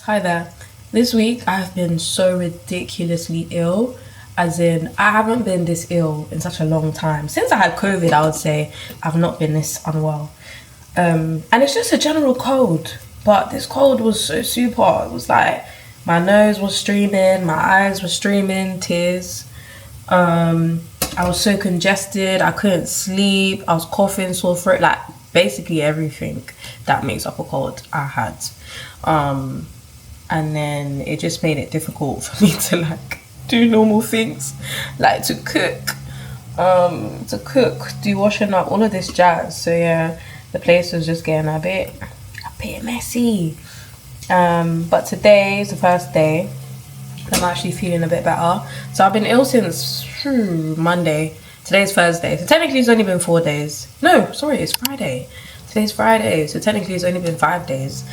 Hi there. This week I've been so ridiculously ill, as in I haven't been this ill in such a long time. Since I had COVID, I would say I've not been this unwell. And it's just a general cold, but this cold was so super. It was like my nose was streaming, my eyes were streaming, tears. Um, I was so congested, I couldn't sleep, I was coughing, sore throat, like basically everything that makes up a cold I had. Um, and then it just made it difficult for me to like do normal things, like to cook, do washing up, all of this jazz. So yeah, the place was just getting a bit messy. But today is the first day. I'm actually feeling a bit better. So I've been ill since Monday. Today's Thursday. So technically it's only been 4 days. No, sorry, it's Friday. Today's Friday. So technically it's only been 5 days.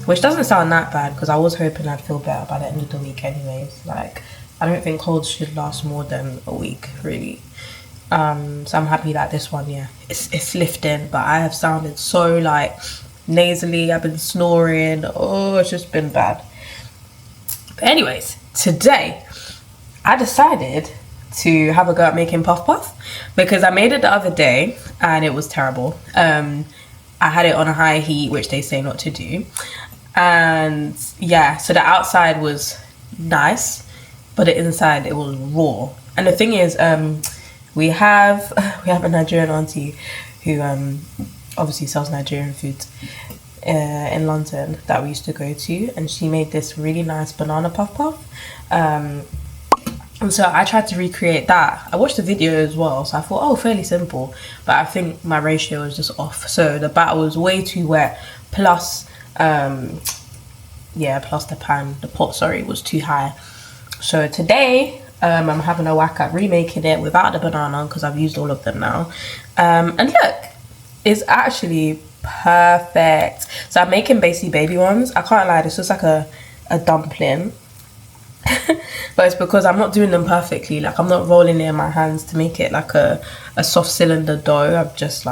Which doesn't sound that bad because I was hoping I'd feel better by the end of the week anyways. Like, I don't think colds should last more than a week, really. So I'm happy that this one, yeah, it's lifting. But I have sounded so like nasally. I've been snoring. Oh, it's just been bad. But anyways, today I decided to have a go at making puff puff because I made it the other day and it was terrible. I had it on a high heat, which they say not to do. And yeah, so the outside was nice, but the inside it was raw. And the thing is, we have a Nigerian auntie who obviously sells Nigerian food in London that we used to go to, and she made this really nice banana puff puff. And so I tried to recreate that. I watched the video as well, so I thought, oh, fairly simple. But I think my ratio was just off. So the batter was way too wet. Plus, plus the pot, sorry, was too high. So today, I'm having a whack at remaking it without the banana because I've used all of them now. And look, it's actually perfect. So I'm making basically baby ones. I can't lie, this looks like a dumpling. But it's because I'm not doing them perfectly. Like, I'm not rolling it in my hands to make it like a soft cylinder dough. I'm just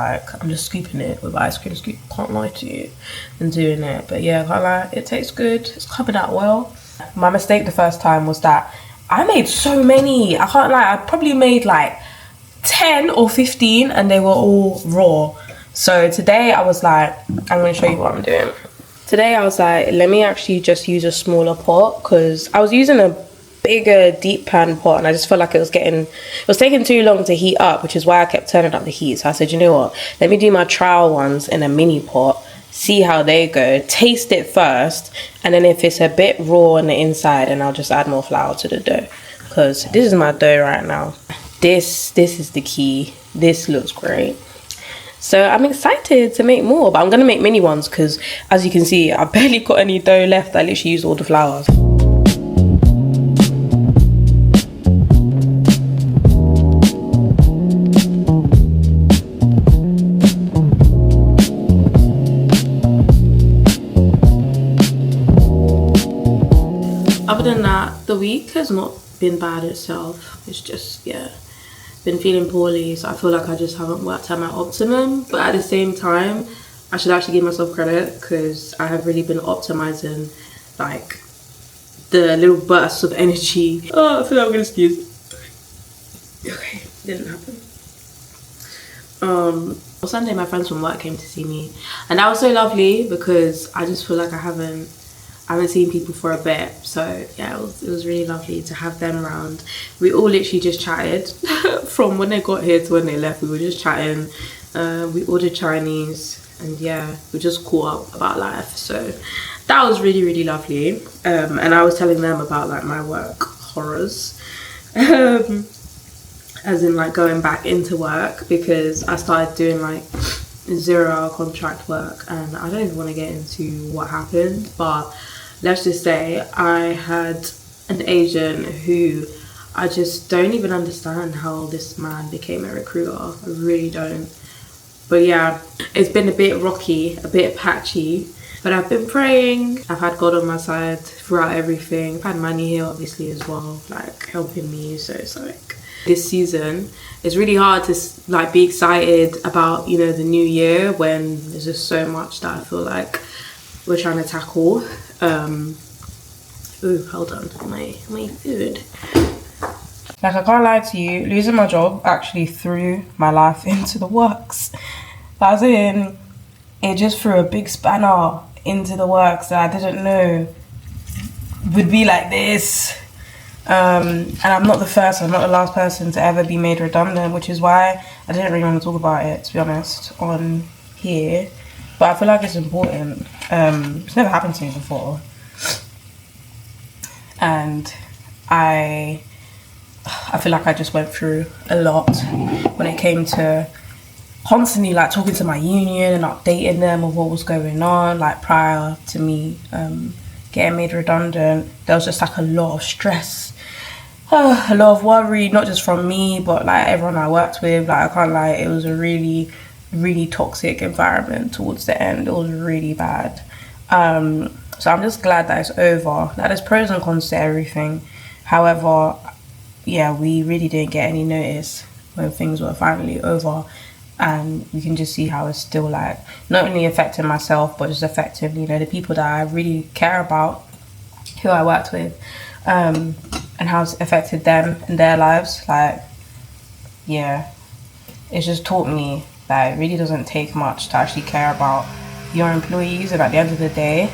scooping it with ice cream scoop. Can't lie to you, and doing it. But yeah, can't lie, it tastes good. It's coming out well. My mistake the first time was that I made so many. I can't lie, I probably made like 10 or 15 and they were all raw. So today I was like, I'm going to show you what I'm doing. Today I was like, let me actually just use a smaller pot because I was using a bigger deep pan pot and I just felt like it was taking too long to heat up, which is why I kept turning up the heat. So I said, you know what, let me do my trial ones in a mini pot, see how they go, taste it first, and then if it's a bit raw on the inside, and I'll just add more flour to the dough, because this is my dough right now. This is the key. This looks great. So I'm excited to make more, but I'm going to make mini ones because, as you can see, I barely got any dough left. I literally used all the flours. Other than that, the week has not been bad itself. It's just, yeah, been feeling poorly, so I feel like I just haven't worked at my optimum. But at the same time, I should actually give myself credit because I have really been optimizing like the little bursts of energy. Oh, I feel like I'm gonna sneeze. Okay, didn't happen. On Sunday my friends from work came to see me, and that was so lovely because I just feel like I haven't seen people for a bit. So yeah, it was really lovely to have them around. We all literally just chatted from when they got here to when they left. We were just chatting. We ordered Chinese, and yeah, we just caught up about life. So that was really, really lovely. And I was telling them about like my work horrors, as in like going back into work, because I started doing like 0-hour contract work, and I don't even want to get into what happened, but let's just say I had an agent who I just don't even understand how this man became a recruiter. I really don't. But yeah, it's been a bit rocky, a bit patchy, but I've been praying. I've had God on my side throughout everything. I've had money here obviously as well, like helping me. So it's like this season, it's really hard to like be excited about, you know, the new year when there's just so much that I feel like we're trying to tackle. Ooh, hold on, my food. Like, I can't lie to you, losing my job actually threw my life into the works. As in, it just threw a big spanner into the works that I didn't know would be like this. And I'm not the first, I'm not the last person to ever be made redundant, which is why I didn't really want to talk about it, to be honest, on here. But I feel like it's important. It's never happened to me before. And I feel like I just went through a lot when it came to constantly like talking to my union and updating them of what was going on. Like, prior to me getting made redundant, there was just like a lot of stress, a lot of worry, not just from me but like everyone I worked with. Like, I can't lie, it was a really, really toxic environment towards the end. It was really bad. So I'm just glad that it's over. Like, there's pros and cons to everything. However, yeah, we really didn't get any notice when things were finally over, and you can just see how it's still like not only affecting myself but just affecting, you know, the people that I really care about, who I worked with, and how it's affected them in their lives. Like, yeah, it's just taught me that it really doesn't take much to actually care about your employees, and at the end of the day,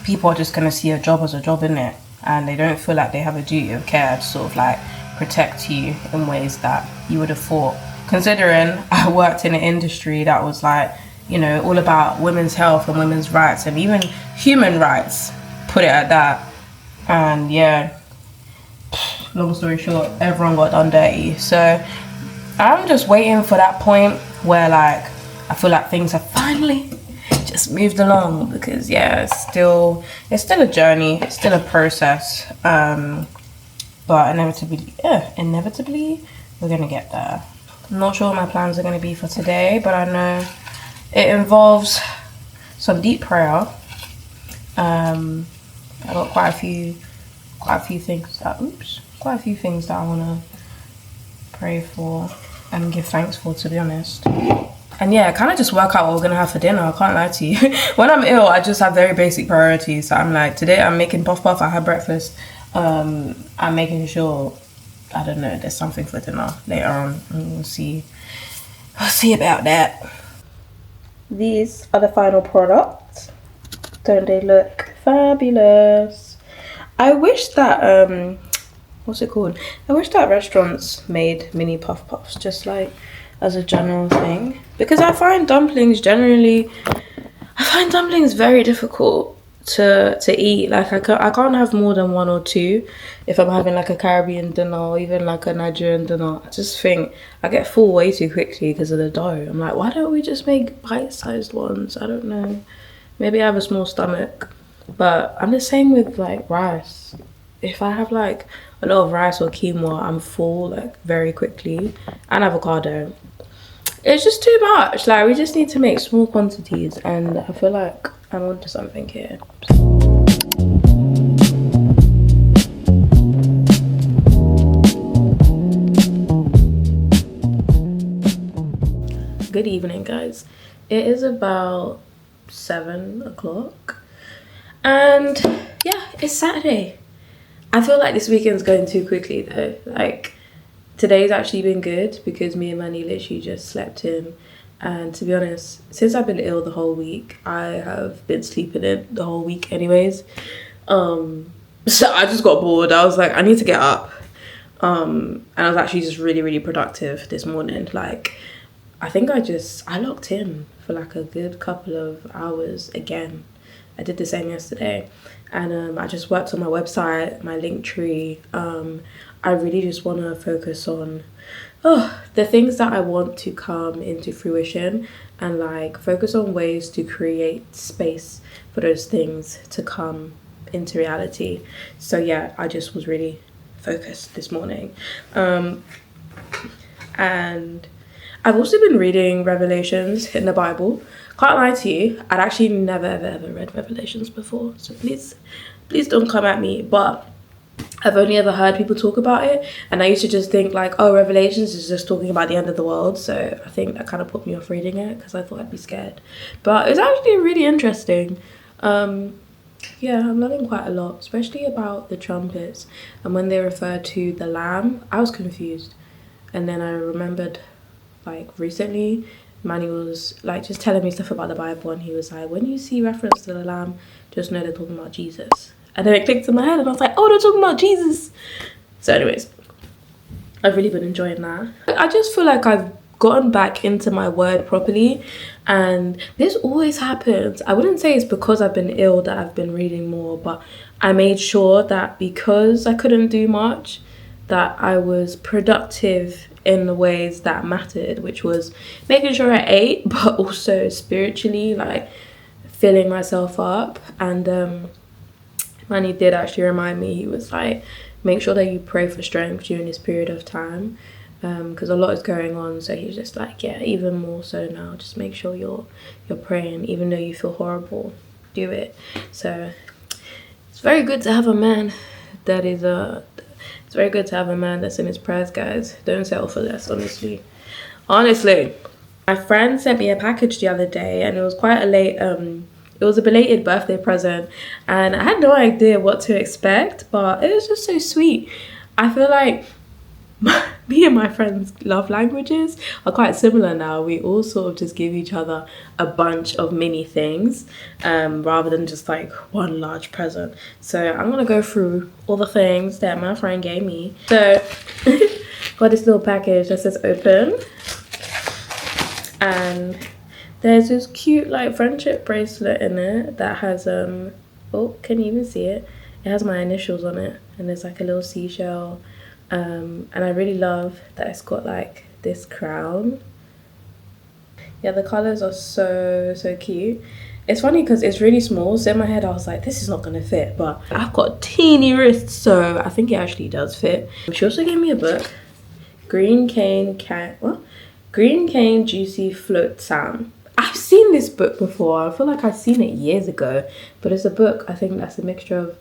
people are just going to see a job as a job, innit? And they don't feel like they have a duty of care to sort of like protect you in ways that you would have thought. Considering I worked in an industry that was like, you know, all about women's health and women's rights and even human rights, put it at that. And yeah, long story short, everyone got done dirty. So I'm just waiting for that point where like I feel like things have finally just moved along, because yeah, it's still a journey, it's still a process, but inevitably we're gonna get there. I'm not sure what my plans are gonna be for today, but I know it involves some deep prayer. I got quite a few things that I want to pray for and give thanks for, to be honest. And yeah, kind of just work out what we're gonna have for dinner. I can't lie to you. When I'm ill, I just have very basic priorities. So I'm like, today I'm making puff. I had breakfast. I'm making sure, I don't know, there's something for dinner later on. We'll see about that. These are the final products. Don't they look fabulous? I wish that what's it called? I wish that restaurants made mini puffs, just like as a general thing, because I find dumplings very difficult to eat. Like, I can't have more than one or two if I'm having like a Caribbean dinner or even like a Nigerian dinner. I just think I get full way too quickly because of the dough. I'm like, why don't we just make bite-sized ones? I don't know, maybe I have a small stomach. But I'm the same with like rice. If I have like a lot of rice or quinoa, I'm full like very quickly. And avocado, it's just too much. Like, we just need to make small quantities, and I feel like I'm onto something here. Good evening, guys. It is about 7 o'clock, and yeah, it's Saturday. I feel like this weekend's going too quickly though. Like, today's actually been good because me and Manny literally just slept in. And to be honest, since I've been ill the whole week, I have been sleeping in the whole week anyways. So I just got bored. I was like, I need to get up. And I was actually just really, really productive this morning. Like, I think I locked in for like a good couple of hours again. I did the same yesterday. And I just worked on my website, my Linktree. I really just want to focus on the things that I want to come into fruition, and like focus on ways to create space for those things to come into reality. So yeah, I just was really focused this morning. And I've also been reading Revelations in the Bible. Can't lie to you, I'd actually never ever read Revelations before, so please don't come at me. But I've only ever heard people talk about it, and I used to just think like, oh, Revelations is just talking about the end of the world. So I think that kind of put me off reading it because I thought I'd be scared. But it's actually really interesting. Yeah, I'm loving quite a lot, especially about the trumpets. And when they refer to the lamb, I was confused. And then I remembered, like, recently, Manny was, like, just telling me stuff about the Bible. And he was like, when you see reference to the lamb, just know they're talking about Jesus. And then it clicked in my head and I was like, oh, they're talking about Jesus. So anyways, I've really been enjoying that. I just feel like I've gotten back into my word properly, and this always happens. I wouldn't say it's because I've been ill that I've been reading more, but I made sure that because I couldn't do much, that I was productive in the ways that mattered, which was making sure I ate, but also spiritually, like filling myself up. And Manny did actually remind me, he was like, make sure that you pray for strength during this period of time, because a lot is going on. So he was just like, yeah, even more so now, just make sure you're praying, even though you feel horrible, do it. So it's very good to have a man that is it's very good to have a man that's in his prayers, guys. Don't settle for less, honestly. My friend sent me a package the other day, and it was quite a late it was a belated birthday present, and I had no idea what to expect, but it was just so sweet. I feel like me and my friends' love languages are quite similar now. We all sort of just give each other a bunch of mini things, rather than just like one large present. So I'm gonna go through all the things that my friend gave me. So got this little package that says open, and there's this cute like friendship bracelet in it that has oh, can you even see it? It has my initials on it, and there's like a little seashell. And I really love that it's got like this crown. Yeah, the colors are so cute. It's funny because it's really small, so in my head I was like, this is not gonna fit, but I've got teeny wrists, so I think it actually does fit. She also gave me a book, Green Cane Juicy Float Sam. I've seen this book before. I feel like I've seen it years ago, but it's a book, I think that's a mixture of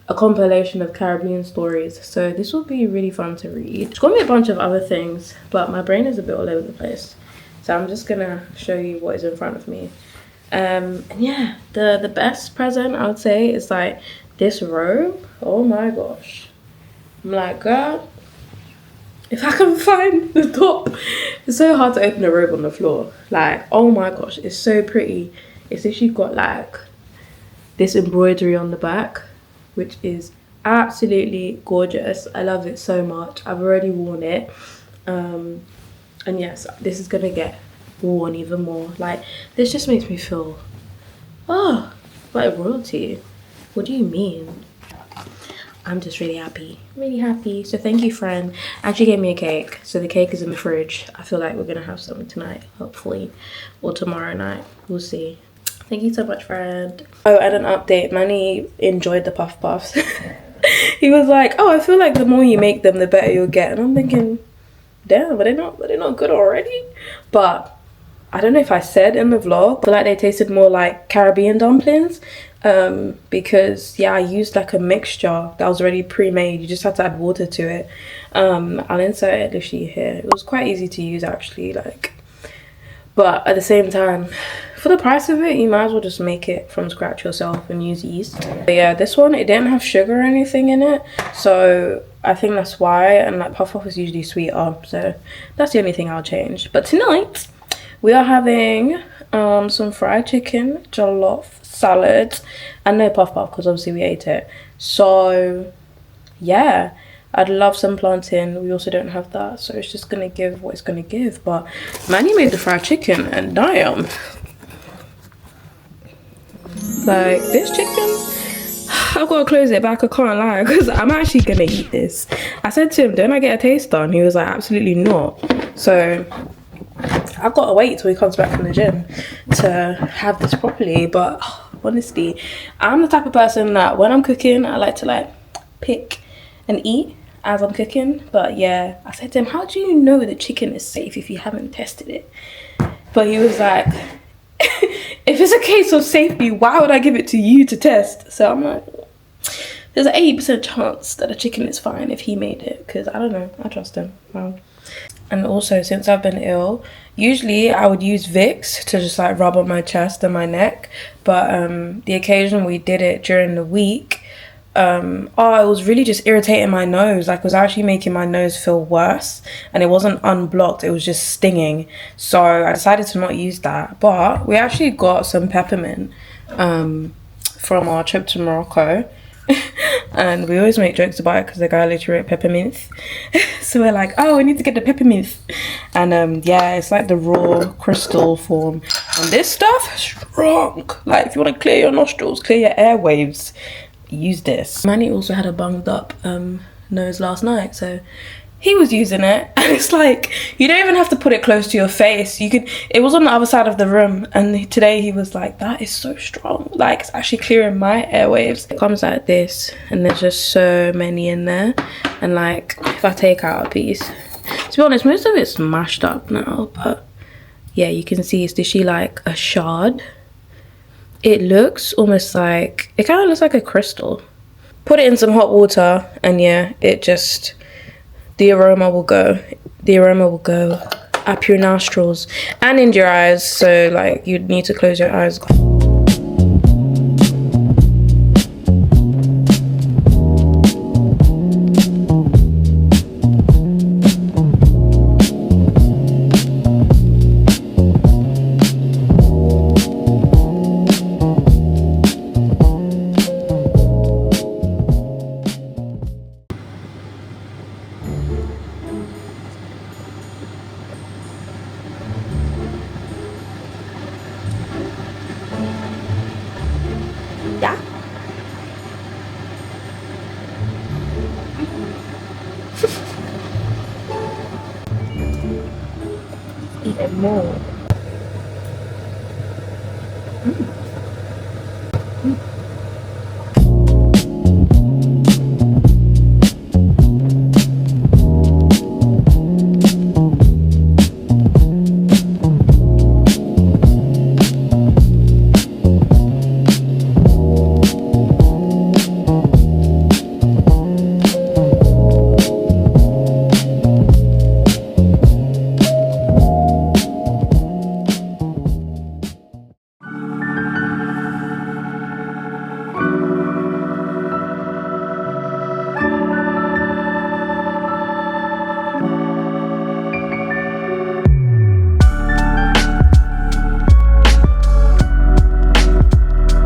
a compilation of Caribbean stories. So this will be really fun to read. It's got me a bunch of other things, but my brain is a bit all over the place. So I'm just gonna show you what is in front of me. And yeah, the best present I would say is like this robe. Oh my gosh. I'm like, girl, if I can find the top. It's so hard to open a robe on the floor. Like, oh my gosh, it's so pretty. It's literally got like this embroidery on the back, which is absolutely gorgeous. I love it so much. I've already worn it. And yes, this is gonna get worn even more. Like, this just makes me feel, oh, like royalty. What do you mean? I'm just really happy, so thank you, friend. Actually gave me a cake, so the cake is in the fridge. I feel like we're gonna have some tonight, hopefully, or tomorrow night, we'll see. Thank you so much, friend. Oh, and an update, Manny enjoyed the puff puffs. He was like, oh, I feel like the more you make them, the better you'll get. And I'm thinking, damn, were they not good already? But I don't know if I said in the vlog, I feel like they tasted more like Caribbean dumplings. Because yeah, I used like a mixture that was already pre-made. You just had to add water to it. I'll insert it literally here. It was quite easy to use actually, like, but at the same time, for the price of it, you might as well just make it from scratch yourself and use yeast. But yeah, this one, it didn't have sugar or anything in it, so I think that's why. And like puff puff is usually sweeter, so that's the only thing I'll change. But tonight we are having some fried chicken, jollof, salad, and no puff puff because obviously we ate it. So yeah, I'd love some plantain. We also don't have that, so it's just gonna give what it's gonna give. But Manny made the fried chicken, and damn, like this chicken, I've got to close it back, I can't lie, because I'm actually gonna eat this. I said to him, don't I get a taster? And he was like, absolutely not. So I've got to wait till he comes back from the gym to have this properly. But honestly, I'm the type of person that when I'm cooking, I like to like pick and eat as I'm cooking. But yeah, I said to him, how do you know the chicken is safe if you haven't tested it? But he was like, if it's a case of safety, why would I give it to you to test? So I'm like, there's an 80% chance that the chicken is fine if he made it, because I don't know, I trust him. Wow. And also, since I've been ill, usually I would use Vicks to just like rub on my chest and my neck, but the occasion we did it during the week, it was really just irritating my nose. Like, it was actually making my nose feel worse, and it wasn't unblocked, it was just stinging. So I decided to not use that, but we actually got some peppermint from our trip to Morocco. And we always make jokes about it because the guy literally wrote peppermint. So we're like, oh, we need to get the peppermint. And yeah, it's like the raw crystal form, and this stuff strong. Like, if you want to clear your nostrils, clear your airwaves, use this. Manny also had a bunged up nose last night, so he was using it, and it's like, you don't even have to put it close to your face. You could, it was on the other side of the room, and today he was like, that is so strong, like it's actually clearing my airwaves. It comes like this, and there's just so many in there, and like, if I take out a piece, to be honest, most of it's mashed up now, but yeah, you can see it's literally like a shard. It looks almost like, it kind of looks like a crystal. Put it in some hot water, and yeah, it just, the aroma will go up your nostrils and in your eyes, so like you'd need to close your eyes. Yeah. Even more.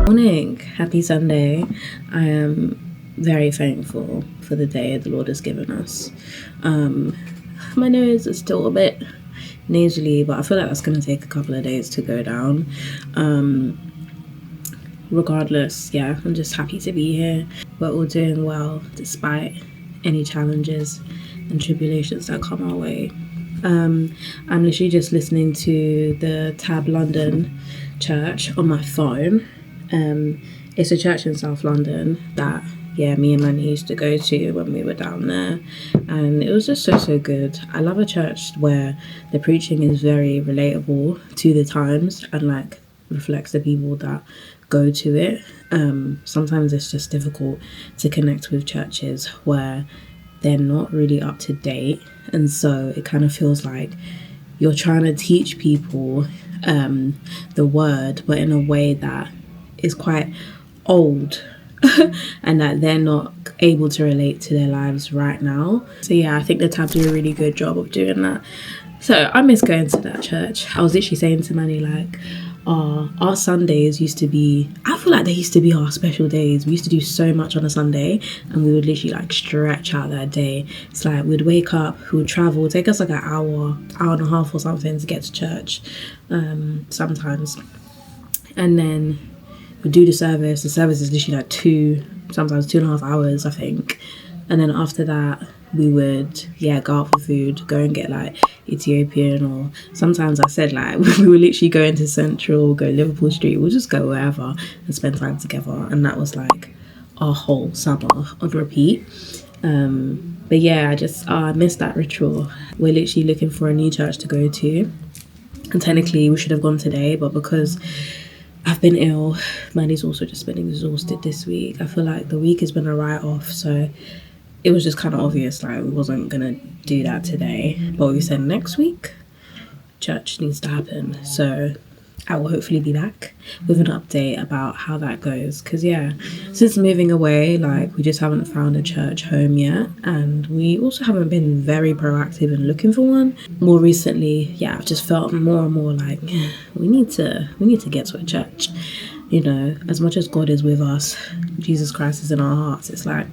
Morning, happy Sunday. I am very thankful for the day the Lord has given us. My nose is still a bit nasally, but I feel like that's going to take a couple of days to go down. Regardless, yeah, I'm just happy to be here. We're all doing well despite any challenges and tribulations that come our way. I'm literally just listening to the Tab London church on my phone. It's a church in South London that, yeah, me and Manny used to go to when we were down there, and it was just so good. I love a church where the preaching is very relatable to the times and like reflects the people that go to it. Sometimes it's just difficult to connect with churches where they're not really up to date, and so it kind of feels like you're trying to teach people the word, but in a way that is quite old and that they're not able to relate to their lives right now. So yeah, I think the Tab do a really good job of doing that. So I miss going to that church. I was literally saying to Manny, like, our Sundays used to be, I feel like they used to be our special days. We used to do so much on a Sunday, and we would literally like stretch out that day. It's like we'd wake up, we would travel, it'd take us like an hour and a half or something to get to church sometimes, and then we'd do the service. The service is literally like sometimes 2.5 hours, I think. And then after that, we would, yeah, go out for food, go and get like Ethiopian, or sometimes I said like we would literally go into Central, go Liverpool Street, we'll just go wherever and spend time together. And that was like our whole summer on repeat. But yeah, I miss that ritual. We're literally looking for a new church to go to, and technically we should have gone today, but because I've been ill. Mandy's also just been exhausted this week. I feel like the week has been a write-off, so it was just kind of obvious like we wasn't gonna do that today. But we said next week, church needs to happen. So I will hopefully be back with an update about how that goes. Because yeah, since moving away, like we just haven't found a church home yet, and we also haven't been very proactive in looking for one. More recently, yeah, I've just felt more and more like we need to get to a church. You know, as much as God is with us, Jesus Christ is in our hearts. It's like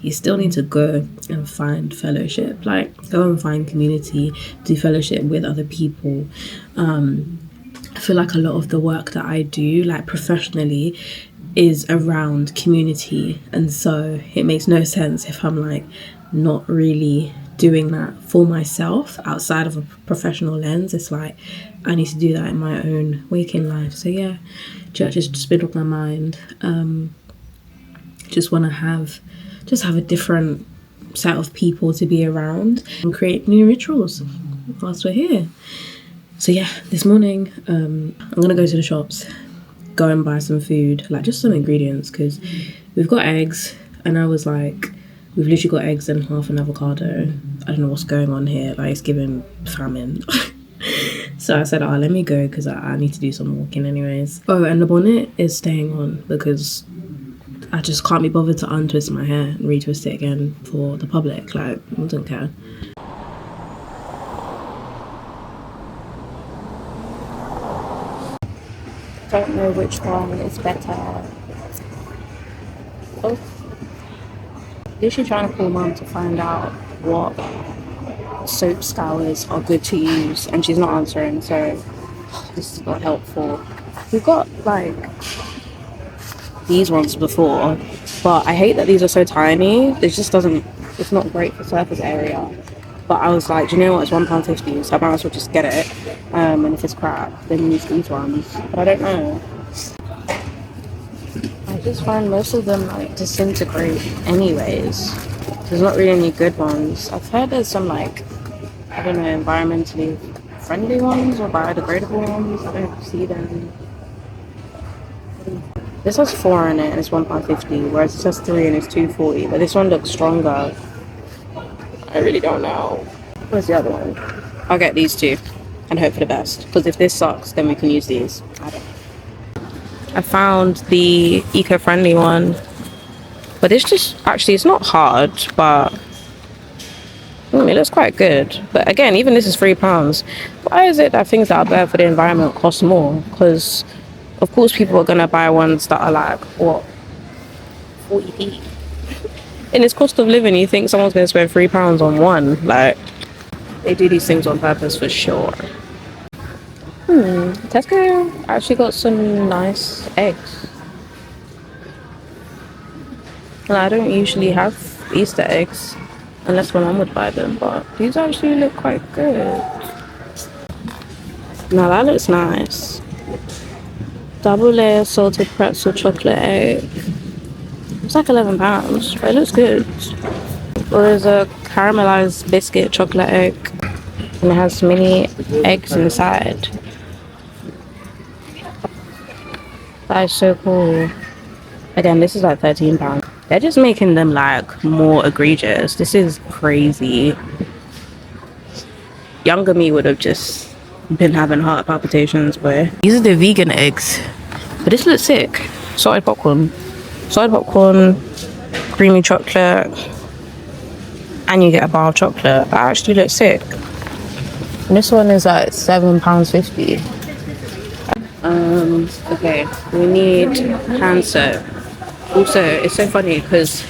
you still need to go and find fellowship, like go and find community, do fellowship with other people. I feel like a lot of the work that I do, like professionally, is around community, and so it makes no sense if I'm like not really doing that for myself outside of a professional lens. It's like I need to do that in my own waking life. So yeah, church has just been on my mind. Just want to have a different set of people to be around and create new rituals whilst we're here. So yeah, this morning I'm gonna go to the shops, go and buy some food, like just some ingredients, because we've got eggs, and I was like, we've literally got eggs and half an avocado. I don't know what's going on here, like it's giving famine. So I said, oh, let me go because I need to do some walking anyways. Oh, and the bonnet is staying on because I just can't be bothered to untwist my hair and retwist it again for the public. Like, I don't care. Don't know which one is better. Both. Literally trying to call mum to find out what soap scours are good to use, and she's not answering, so this is not helpful. We've got like these ones before, but I hate that these are so tiny. It just doesn't, it's not great for surface area. But I was like, do you know what, it's £1.50, so I might as well just get it. And if it's crap, then use these ones. But I don't know. I just find most of them like disintegrate anyways. There's not really any good ones. I've heard there's some like, I don't know, environmentally friendly ones or biodegradable ones. I don't see them. This has 4 in it and it's £1.50, whereas this has 3 and it's £2.40. But this one looks stronger. I really don't know. Where's the other one? I'll get these two and hope for the best. Because if this sucks, then we can use these. I don't know. I found the eco-friendly one. But it's just, actually, it's not hard, but it looks quite good. But again, even this is £3. Why is it that things that are better for the environment cost more? Because, of course, people are going to buy ones that are like, what, 40p? In its cost of living, you think someone's going to spend £3 on one? Like, they do these things on purpose for sure. Tesco actually got some nice eggs. And I don't usually have Easter eggs unless my mum would buy them, but these actually look quite good. Now that looks nice. Double layer salted pretzel chocolate egg. It's like £11, but it looks good. Well, there's a caramelized biscuit chocolate egg, and it has mini eggs inside. That is so cool. Again, this is like £13. They're just making them like more egregious. This is crazy. Younger me would have just been having heart palpitations, but these are the vegan eggs. But this looks sick. Salted popcorn, creamy chocolate, and you get a bar of chocolate. That actually looks sick. And this one is like £7.50. Okay, we need hand soap. Also, it's so funny because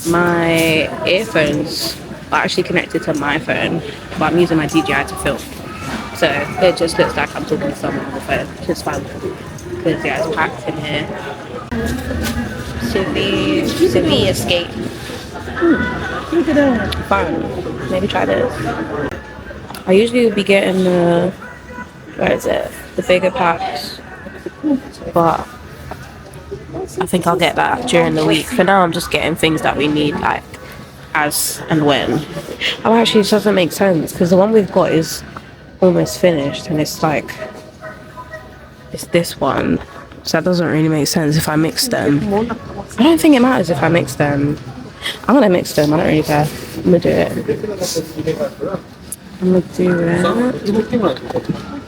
my earphones are actually connected to my phone, but I'm using my DJI to film. So it just looks like I'm talking to someone on the phone, which is fun. Because yeah, it's packed in here. Severe escape. Look at that. Fun. Maybe try this. I usually would be getting the, where is it? The bigger packs. But I think I'll get that during the week. For now, I'm just getting things that we need, like, as and when. Oh, actually, it doesn't make sense, because the one we've got is almost finished, and it's like, it's this one. So that doesn't really make sense if I mix them. I don't think it matters if I mix them. I'm gonna mix them, I don't really care. I'm gonna do it. I'm gonna do it.